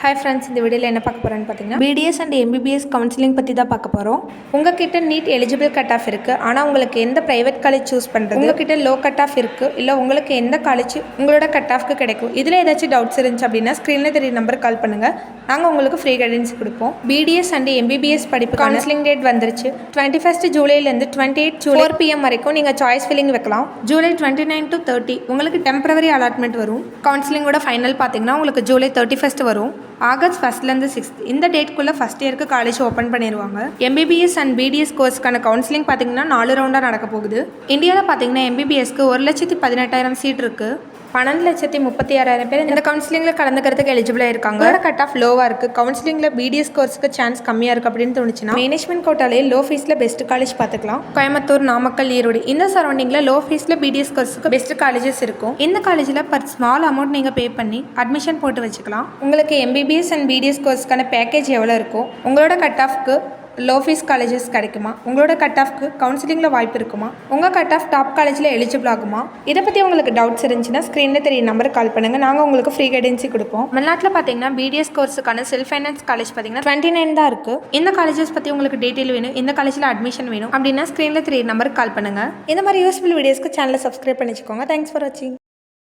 Hi friends, இந்த வீடியோவில் என்ன பார்க்க போகிறோன்னு பார்த்தீங்கன்னா பிடிஎஸ் அண்ட் எம்பிபிஎஸ் கவுன்சிலிங் பற்றி தான் பார்க்க போகிறோம். உங்ககிட்ட நீட் எலிஜிபிள் கட் ஆஃப் இருக்குது, ஆனால் உங்களுக்கு எந்த ப்ரைவேட் காலேஜ் சூஸ் பண்ணுறது, உங்ககிட்ட லோ கட் ஆஃப் இருக்குது, இல்லை உங்களுக்கு எந்த காலேஜ் உங்களோட கட் ஆஃப்க்கு கிடைக்கும், இதில் ஏதாச்சும் டவுட்ஸ் இருந்துச்சு அப்படின்னா ஸ்க்ரீனில் தெரிய நம்பருக்கு கால் பண்ணுங்கள். நாங்கள் உங்களுக்கு ஃப்ரீ கைடன்ஸ் கொடுப்போம். பிடிஎஸ் அண்ட் எம்பிபிஎஸ் படிப்பு கவுன்சிலிங் டேட் வந்துருச்சு. 21 ஜூலைலேருந்து 28 ஜூலை 4 PM வரைக்கும் நீங்கள் சாய்ஸ் ஃபில்லிங் வைக்கலாம். ஜூலை 29 to 30 உங்களுக்கு டெம்பரவரி அலாட்மெண்ட் வரும். கவுன்சிலிங்கோட ஃபைனல் பார்த்தீங்கன்னா உங்களுக்கு ஜூலை 31 வரும். ஆகஸ்ட் 1லேருந்து 6 இந்த டேட்குள்ளே ஃபஸ்ட் இயருக்கு காலேஜ் ஓப்பன் பண்ணிடுவாங்க. எம்பிபிஎஸ் அண்ட் பிடிஎஸ் கோர்ஸ்க்கான கவுன்சிலிங் பார்த்தீங்கன்னா 4 ரவுண்டாக நடக்க போகுது. இந்தியாவில் பார்த்தீங்கன்னா எம்பிபிஎஸ்க்கு 1,18,000 சீட் இருக்குது. 12,36,000 பேர் இந்த கவுன்சிலிங்கில் கலந்துக்கிறதுக்கு எலிஜிபிளாக இருக்காங்க. கட் ஆஃப் லோவாக இருக்குது. கவுன்சிலிங்கில் பிடிஎஸ் கோர்ஸுக்கு சான்ஸ் கம்மியாக இருக்குது அப்படின்னு தோணுச்சுன்னா மேனேஜ்மெண்ட் கோட்டாலே லோ ஃபீஸில் பெஸ்ட் காலேஜ் பார்த்துக்கலாம். கோயம்புத்தூர், நாமக்கல், ஈரோடு இந்த சரௌண்டிங்கில் லோ ஃபீஸில் பிடிஎஸ் கோர்ஸுக்கு பெஸ்ட் காலேஜஸ் இருக்கும். இந்த காலேஜில் பர் ஸ்மால் அமௌண்ட் நீங்கள் பே பண்ணி அட்மிஷன் போட்டு வச்சுக்கலாம். உங்களுக்கு எம்பிபிஎஸ் அண்ட் பிடிஎஸ் கோர்ஸ்க்கான பேக்கேஜ் எவ்வளோ இருக்கும், உங்களோட கட் ஆஃப்க்கு லோ ஃபீஸ் காலேஜஸ் கிடைக்குமா, உங்களோட கட் ஆஃப்க்கு கவுன்சிலிங்கில் வாய்ப்பு இருக்குமா, உங்கள் கட் ஆஃப் டாப் காலேஜில் எலிஜிபிள் ஆகுமா, இதை பற்றி உங்களுக்கு டவுட்ஸ் இருந்துச்சுன்னா ஸ்க்ரீனில் தெரிய நம்பருக்கு கால் பண்ணுங்கள். நாங்கள் உங்களுக்கு ஃப்ரீ கைடன்ஸி கொடுப்போம். தமிழ்நாட்டில் பார்த்தீங்கன்னா பிடிஎஸ் கோர்ஸுக்கான செல்ஃப் ஃபைனான்ஸ் காலேஜ் பார்த்தீங்கன்னா 29 தான் இருக்குது. இந்த காலேஜஸ் பற்றி உங்களுக்கு டீட்டெயில் வேணும், இந்த காலேஜில் அட்மிஷன் வேணும் அப்படின்னா ஸ்க்ரீனில் தெரிய நம்பருக்கு கால் பண்ணுங்கள். இந்த மாதிரி யூஸ்ஃபுல் வீடியோஸ்க்கு சேனலை சப்ஸ்கிரைப் பண்ணிச்சுக்கோங்க. தேங்க்ஸ் ஃபார் வாட்சிங்.